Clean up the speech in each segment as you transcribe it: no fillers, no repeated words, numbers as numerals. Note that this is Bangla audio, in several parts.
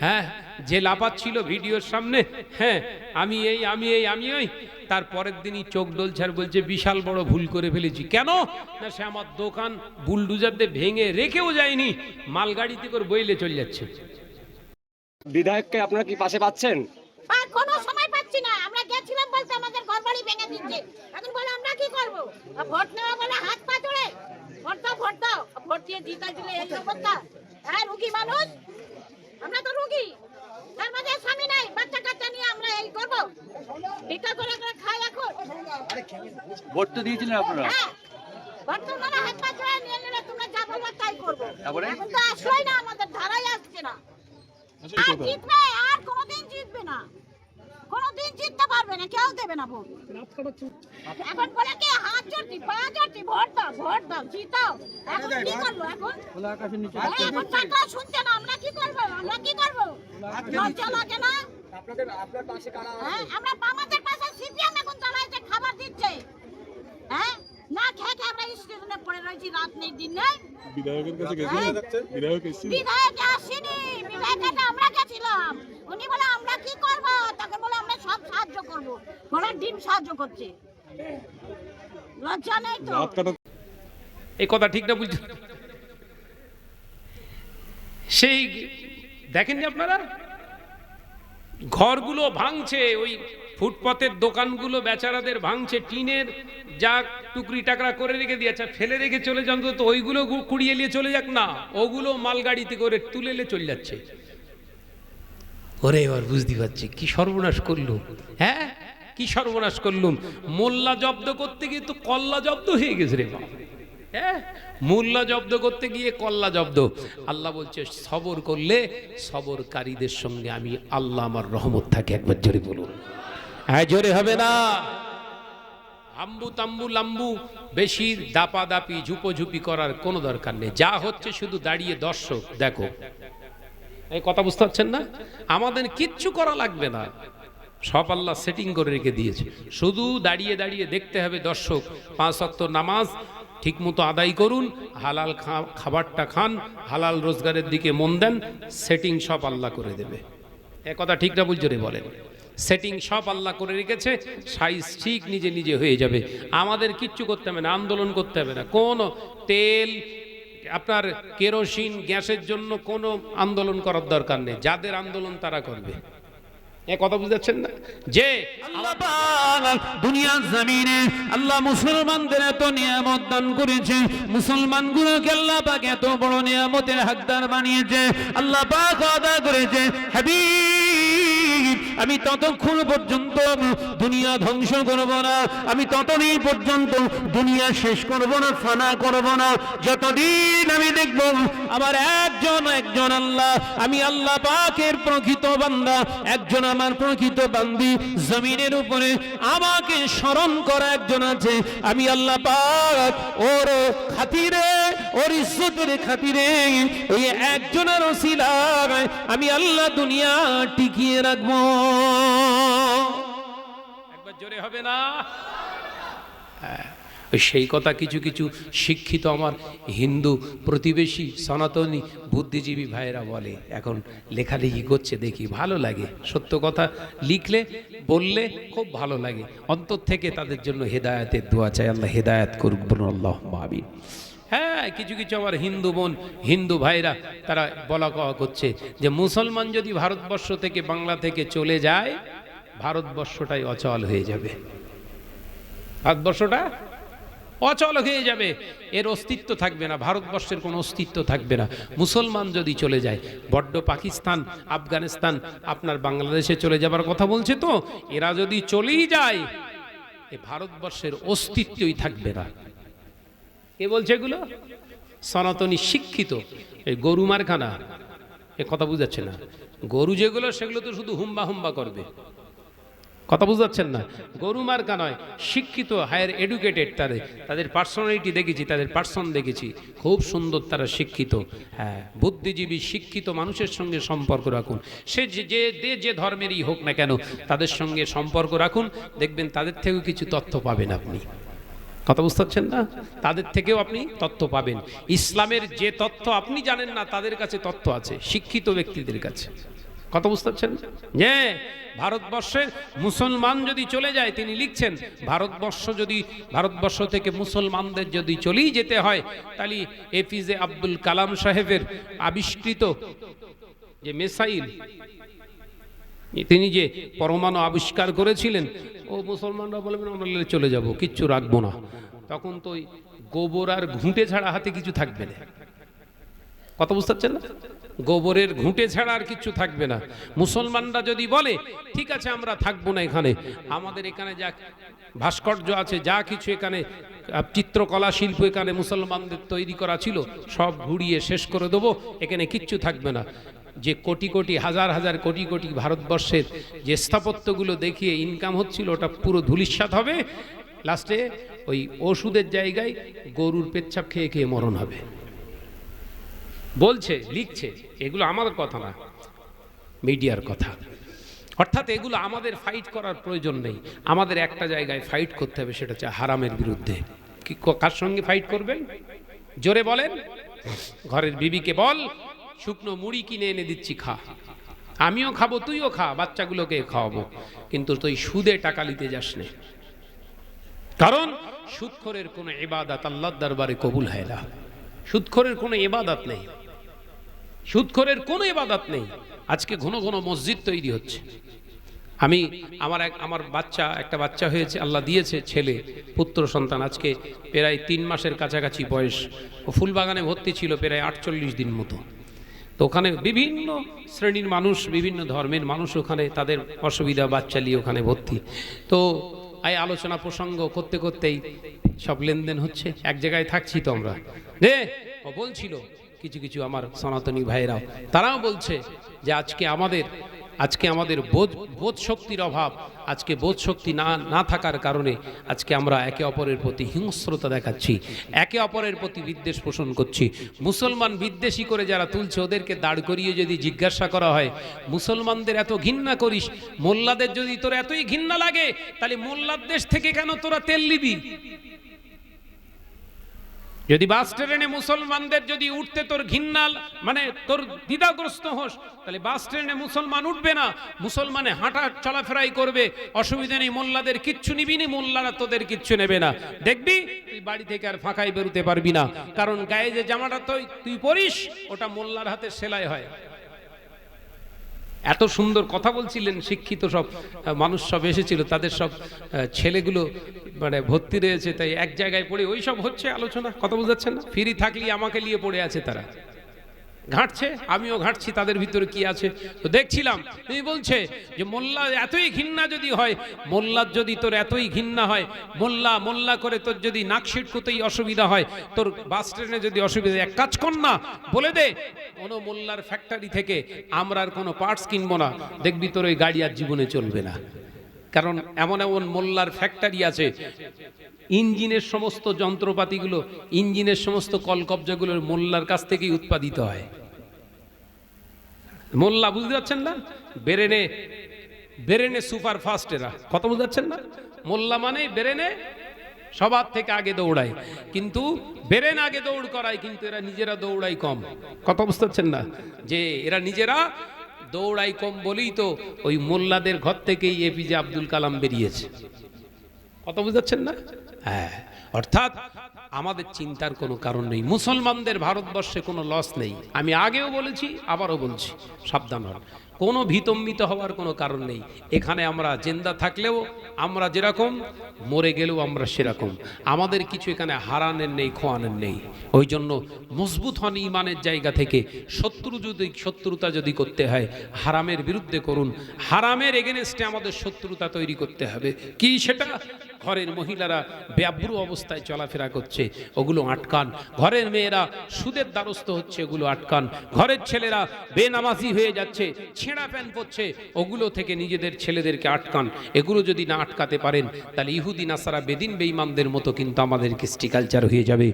হ্যাঁ, যে লাফাচ্ছিল ভিডিওর সামনে, হ্যাঁ আমি ওই, তার পরের দিনই চোখ ডলছে আর বলছে বিশাল বড় ভুল করে ফেলেছি। কেন না, সে আমার দোকান বুলডুজার দিয়ে ভেঙে রেখেও যায়নি, মালগাড়িতে করে বইলে চলে যাচ্ছে। বিধায়ককে আপনারা কি পাশে পাচ্ছেন? আর কোনো সময় পাচ্ছি না। আমরা গেছিলাম বলতে আমাদের ঘরবাড়ি ভেঙে দিচ্ছে, এখন বলে আমরা কি করব? ভোট নেওয়া বলে হাত পা ধরে ভোট দাও, ভোট দিয়ে জিতা দিলে এই অবস্থা। হ্যাঁ, রুগী মানুষ, আমরা তো রুগী, তার মাঝে স্বামী নাই, বাচ্চা কাচ্চা নিয়ে আমরা এই করব? ভিক্ষা করে করে খাই এখন। ভোট তো দিয়েছিলেন আপনারা? হ্যাঁ, ভোট তো মানে হাত পা ধরে নিয়ে নিলে তোমরা যা বলবো তাই করবো। এখন তো আসলোই না, আমাদের ধারাই আসছে না। আর জিতবে, আর কোনোদিন জিতবে না, কোনোদিন জিততে পারবে না, কেউ দেবে না ভোট। এখন বলে কি হাত চড়তি পা চড়তি, ভোট দাও জিতাও। এখন কি করবো? এখন টাকা শুনছে না, আমরা কি করবো? লজ্জা লাগে না? হ্যাঁ, আমরা আমাদের পাশে সিপিএম এখন চালাইছে, খাবার দিচ্ছে। হ্যাঁ, না খেয়ে আমরা স্টেশনে পড়ে রয়েছি, রাত নেই দিন নেই। বিধায়কের কাছে গেছিলেন? বিধায়ক আসেনি, বিধায়কটা আমরা গেছিলাম। উনি বলে আমরা কি করব? তাকে বলে আমরা সব সাহায্য করব। ঘোড়ার ডিম সাহায্য করছে, লজ্জা নেই তো? এই কথা ঠিক না বুঝছেন? সেই দেখেন আপনারা, ঘরগুলো ভাঙছে, ওই ফুটপাতের দোকানগুলো বেচারাদের ভাঙছে, টিনের যা টুকরি টাকরা করে রেখে দিয়েছে ফেলে রেখে চলে যান, তো ওইগুলো কুড়িয়ে নিয়ে চলে যাক না, ওগুলো মালগাড়িতে করে তুলে নিয়ে চলে যাচ্ছে। ওরে এবার বুঝতে পারছি কি সর্বনাশ করলুম। হ্যাঁ, কি সর্বনাশ করলুম। মোল্লা জব্দ করতে গিয়ে তো কল্লা জব্দ হয়ে গেছে রে বাবা। হ্যাঁ, মোল্লা জব্দ করতে গিয়ে কল্লা জব্দ। আল্লাহ বলছে সবর করলে সবরকারীদের সঙ্গে আমি আল্লাহ আমার রহমত থাকে। একবার জোরে বলুন, হ্যাঁ জোরে হবে না। আম্বু তাম্বু লাম্বু বেশি দাপাদাপি ঝুপোঝুপি করার কোনো দরকার নেই। যা হচ্ছে শুধু দাঁড়িয়ে দর্শক দেখো। এই কথা বুঝতে পারছেন না? আমাদের কিচ্ছু করা লাগবে না, সব আল্লাহ সেটিং করে রেখে দিয়েছে। শুধু দাঁড়িয়ে দাঁড়িয়ে দেখতে হবে দর্শক, 5 ওয়াক্ত নামাজ ঠিকমতো আদায় করুন, হালাল খাবারটা খান, হালাল রোজগারের দিকে মন দেন, সেটিং সব আল্লাহ করে দেবে। এ কথা ঠিক না বুঝছো রে? বলেন, সেটিং সব আল্লাহ করে রেখেছে, সাইজ ঠিক নিজে নিজে হয়ে যাবে। আমাদের কিচ্ছু করতে হবে না, আন্দোলন করতে হবে না। কোন তেল আপনার কেরোসিন গ্যাসের জন্য কোনো আন্দোলন করার দরকার নেই, যাদের আন্দোলন তারা করবে। এ কথা বুঝাচ্ছেন না? যে আল্লাহ পাক দুনিয়ার জমিনে আল্লাহ মুসলমানদের এত নিয়ামত দান করেছে, মুসলমানগুলোকে আল্লাহ পাক এত বড় নিয়ামতের হকদার বানিয়েছে, আল্লাহ পাক আদা করেছে হাবিব আমি ততক্ষণ পর্যন্ত দুনিয়া ধ্বংস করব না, আমি ততদিন পর্যন্ত দুনিয়া শেষ করব না, ফানা করব না, যতদিন আমি দেখব আমার একজন আল্লাহ, আমি আল্লাহ পাকের প্রকৃত বান্দা, একজন আমার প্রকৃত বান্দি জমিনের উপরে আমাকে স্মরণ করা একজন আছে। আমি আল্লাহ পাক ওর খাতিরে, ওর ইজ্জতের খাতিরে ওই একজনের ওসিলায় আমি আল্লাহ দুনিয়া টিকিয়ে রাখবো। একবার জোরে হবে না? সেই কথা কিছু কিছু শিক্ষিত আমার হিন্দু প্রতিবেশী সনাতনী বুদ্ধিজীবী ভাইয়েরা বলে, এখন লেখালেখি করছে, দেখি ভালো লাগে। সত্য কথা লিখলে বললে খুব ভালো লাগে, অন্তর থেকে তাদের জন্য হেদায়েতের দোয়া চাই। আল্লাহ হেদায়েত করুক, বলুন আল্লাহুম্মা আমিন। হ্যাঁ, কিছু কিছু আমার হিন্দু বোন হিন্দু ভাইরা তারা বলা কওয়া করছে যে মুসলমান যদি ভারতবর্ষ থেকে বাংলা থেকে চলে যায়, ভারতবর্ষটাই অচল হয়ে যাবে, ভারতবর্ষটা অচল হয়ে যাবে, এর অস্তিত্ব থাকবে না, ভারতবর্ষের কোনো অস্তিত্ব থাকবে না। মুসলমান যদি চলে যায়, বড্ড পাকিস্তান আফগানিস্তান আপনার বাংলাদেশে চলে যাবার কথা বলছে, তো এরা যদি চলেই যায় এ ভারতবর্ষের অস্তিত্বই থাকবে না। কে বলছে এগুলো? সনাতনী শিক্ষিত এই গরু মারখানা। এ কথা বুঝাচ্ছে না? গরু যেগুলো সেগুলো তো শুধু হুম্বা হুম্বা করবে, কথা বুঝাচ্ছেন না? গরু মার্কা নয়, শিক্ষিত হায়ার এডুকেটেড, তাদের পার্সোনালিটি দেখেছি, তাদের পার্সন দেখেছি, খুব সুন্দর, তারা শিক্ষিত। হ্যাঁ, বুদ্ধিজীবী শিক্ষিত মানুষের সঙ্গে সম্পর্ক রাখুন, সে যে ধর্মেরই হোক না কেন, তাদের সঙ্গে সম্পর্ক রাখুন, দেখবেন তাদের থেকেও কিছু তথ্য পাবেন আপনি। কথা বুঝতে পারছেন না? তাদের থেকেও আপনি তথ্য পাবেন। ইসলামের যে তথ্য আপনি জানেন না, তাদের কাছে তথ্য আছে, শিক্ষিত ব্যক্তিদের কাছে। কথা বুঝতে পারছেন? যে ভারতবর্ষের মুসলমান যদি চলে যায়, তিনি লিখছেন ভারতবর্ষ থেকে মুসলমানদের যদি চলেই যেতে হয়, তাহলে এপিজে আব্দুল কালাম সাহেবের আবিষ্কৃত যে মিসাইল, তিনি যে পরমাণু আবিষ্কার করেছিলেন, ও মুসলমানরা বলবেন আমরা চলে যাব, কিচ্ছু রাখবো না। তখন তো ওই গোবর আর ঘুঁটে ছাড়া হাতে কিছু থাকবে না। কথা বুঝতে পারছেন না? গোবরের ঘুঁটে ছাড়া আর কিছু থাকবে না। মুসলমানরা যদি বলে ঠিক আছে আমরা থাকবো না এখানে, আমাদের এখানে যা ভাস্কর্য আছে, যা কিছু এখানে চিত্রকলা শিল্প এখানে মুসলমানদের তৈরি করা ছিল, সব ঘুরিয়ে শেষ করে দেবো, এখানে কিচ্ছু থাকবে না। যে কোটি কোটি হাজার হাজার কোটি কোটি ভারতবর্ষের যে স্থাপত্যগুলো দেখিয়ে ইনকাম হচ্ছিল, ওটা পুরো ধূলিসাৎ হবে। লাস্টে ওই ওষুধের জায়গায় গরুর পেচ্ছাপ খেয়ে খেয়ে মরণ হবে। বলছে, লিখছে, এগুলো আমাদের কথা না, মিডিয়ার কথা। অর্থাৎ এগুলো আমাদের ফাইট করার প্রয়োজন নেই। আমাদের একটা জায়গায় ফাইট করতে হবে, সেটা হচ্ছে হারামের বিরুদ্ধে। কি কার সঙ্গে ফাইট করবেন? জোরে বলেন। ঘরের বিবিকে বল, শুকনো মুড়ি কিনে এনে দিচ্ছি, খা, আমিও খাবো, তুইও খা, বাচ্চাগুলোকে খাওয়াবো, কিন্তু তুই সুদে টাকা নিতে যাস না। কারণ সুদখোরের কোনো ইবাদত আল্লাহর দরবারে কবুল হয় না। সুদখোরের কোনো ইবাদত নেই, সুদখোরের কোনো ইবাদত নেই। আজকে ঘন ঘন মসজিদ তৈরি হচ্ছে। আমার একটা বাচ্চা হয়েছে, আল্লাহ দিয়েছে ছেলে, পুত্র সন্তান। আজকে প্রায় 3 মাসের কাছাকাছি বয়স। ও ফুলবাগানে ভর্তি ছিল প্রায় 48 দিন মতো। তো ওখানে বিভিন্ন শ্রেণীর মানুষ, বিভিন্ন ধর্মের মানুষ ওখানে তাদের অসুবিধা বাচ্চা নিয়ে ওখানে ভর্তি। তো এই আলোচনা প্রসঙ্গ করতে করতেই সব লেনদেন হচ্ছে। এক জায়গায় থাকছি তো আমরা, ও বলছিল কিছু কিছু আমার সনাতনী ভাইরাও, তারাও বলছে যে আজকে আমাদের বোধ শক্তির অভাব, আজকে বোধ শক্তি না থাকার কারণে আজকে আমরা একে অপরের প্রতি হিংস্রতা দেখাচ্ছি, একে অপরের প্রতি বিদ্বেষ পোষণ করছি। মুসলমান বিদ্বেষী করে যারা তুলছে, ওদেরকে দাঁড় করিয়ে যদি জিজ্ঞাসা করা হয়, মুসলমানদের এত ঘৃণা করিস, মোল্লাদের যদি তোর এতই ঘৃণা লাগে, তাহলে মোল্লার দেশ থেকে কেন তোরা তেল নিবি? যদি বাস ট্রেনে মুসলমানদের যদি উঠতে তোর ঘৃণা, মানে তোর দ্বিধাগ্রস্ত হোস, তাহলে বাস ট্রেনে মুসলমান উঠবে না, মুসলমানে হাঁটা চলাফেরাই করবে, অসুবিধা নেই, মোল্লাদের কিচ্ছু নিবি নি, মোল্লারা তোদের কিচ্ছু নেবে না। দেখবি তুই বাড়ি থেকে আর ফাঁকায় বেরোতে পারবি না, কারণ গায়ে যে জামাটা তুই পরিস, ওটা মোল্লার হাতে সেলাই হয়। এত সুন্দর কথা বলছিলেন, শিক্ষিত সব মানুষ সব এসেছিল, তাদের সব ছেলেগুলো মানে ভর্তি রয়েছে, তাই এক জায়গায় পড়ে ওই সব হচ্ছে আলোচনা। কথা বুঝাচ্ছেন না? ফ্রি থাকলে আমাকে নিয়ে পড়ে আছে, তারা ঘাঁটছে, আমিও ঘাঁটছি তাদের ভিতরে কি আছে। তো দেখছিলাম তুমি বলছে যে মোল্লা এতই ঘৃণা যদি হয়, মোল্লার যদি তোর এতই ঘৃণা হয়, মোল্লা করে তোর যদি নাক ছিটকুতেই অসুবিধা হয়, তোর বাস ট্রেনে যদি অসুবিধা, এক কাজ কর না, বলে দে কোনো মোল্লার ফ্যাক্টরি থেকে আমরা আর কোনো পার্টস কিনবো না, দেখবি তোর ওই গাড়ি আর জীবনে চলবে না। কারণ এমন এমন মোল্লার ফ্যাক্টরি আছে, ইঞ্জিনের সমস্ত যন্ত্রপাতিগুলো, ইঞ্জিনের সমস্ত কলকবজাগুলো মোল্লার কাছ থেকেই উৎপাদিত হয়। মোল্লা, বুঝতে পারছেন না? বেরেনে সুপার ফাস্ট এরা। কথা বুঝতে পারছেন না? মোল্লা মানে বেরেনে সবার থেকে আগে দৌড়ায়, কিন্তু বেরেন আগে দৌড় করায়, কিন্তু এরা নিজেরা দৌড়ায় কম। কথা বুঝতে পারছেন না? যে এরা নিজেরা দৌড়াই কম বলেই তো ওই মোল্লাদের ঘর থেকেই এপিজে আব্দুল কালাম বেরিয়েছে। কথা বুঝাচ্ছেন না? হ্যাঁ, অর্থাৎ আমাদের চিন্তার কোনো কারণ নেই। মুসলমানদের ভারতবর্ষে কোনো লস নেই। আমি আগেও বলেছি, আবারও বলছি, সাবধান হন। কোনো ভীতম্বিত হওয়ার কোনো কারণ নেই। এখানে আমরা জিন্দা থাকলেও আমরা যেরকম, মরে গেলেও আমরা সেরকম। আমাদের কিছু এখানে হারানের নেই, খোয়ানের নেই। ওই জন্য মজবুত হন ইমানের জায়গা থেকে। শত্রুতা যদি করতে হয়, হারামের বিরুদ্ধে করুন। হারামের এগেনস্টে আমাদের শত্রুতা তৈরি করতে হবে। কি সেটা? ঘরের মহিলারা বেআব্রু অবস্থায় চলাফেরা করছে, ওগুলো আটকান। ঘরের মেয়েরা সুদের দ্বারস্থ হচ্ছে, ওগুলো আটকান। ঘরের ছেলেরা বেনামাজি হয়ে যাচ্ছে, ছেঁড়া প্যান্ট পরছে, ওগুলো থেকে নিজেদের ছেলেদেরকে আটকান। এগুলো যদি না আটকাতে পারেন, তাহলে ইহুদি নাসারা বেদিন বেঈমানদের মতো কিন্তু আমাদের কৃষ্টি কালচার হয়ে যাবে।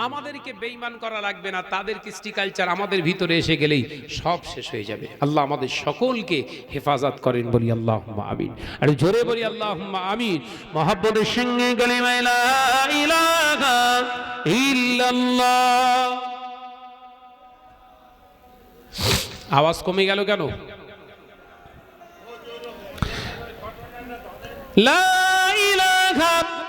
আমাদেরকে বেঈমান করা লাগবে না, তাদের কৃষ্টি কালচার আমাদের ভিতরে এসে গেলেই সব শেষ হয়ে যাবে। আল্লাহ আমাদের সকলকে হেফাজত করেন, বলি আল্লাহুম্মা আমিন। আর জোরে বলি আল্লাহুম্মা আমিন। মহব্বতের সঙ্গে কালিমা লা ইলাহা ইল্লাল্লাহ। আওয়াজ কমে গেল কেন? লা ইলাহা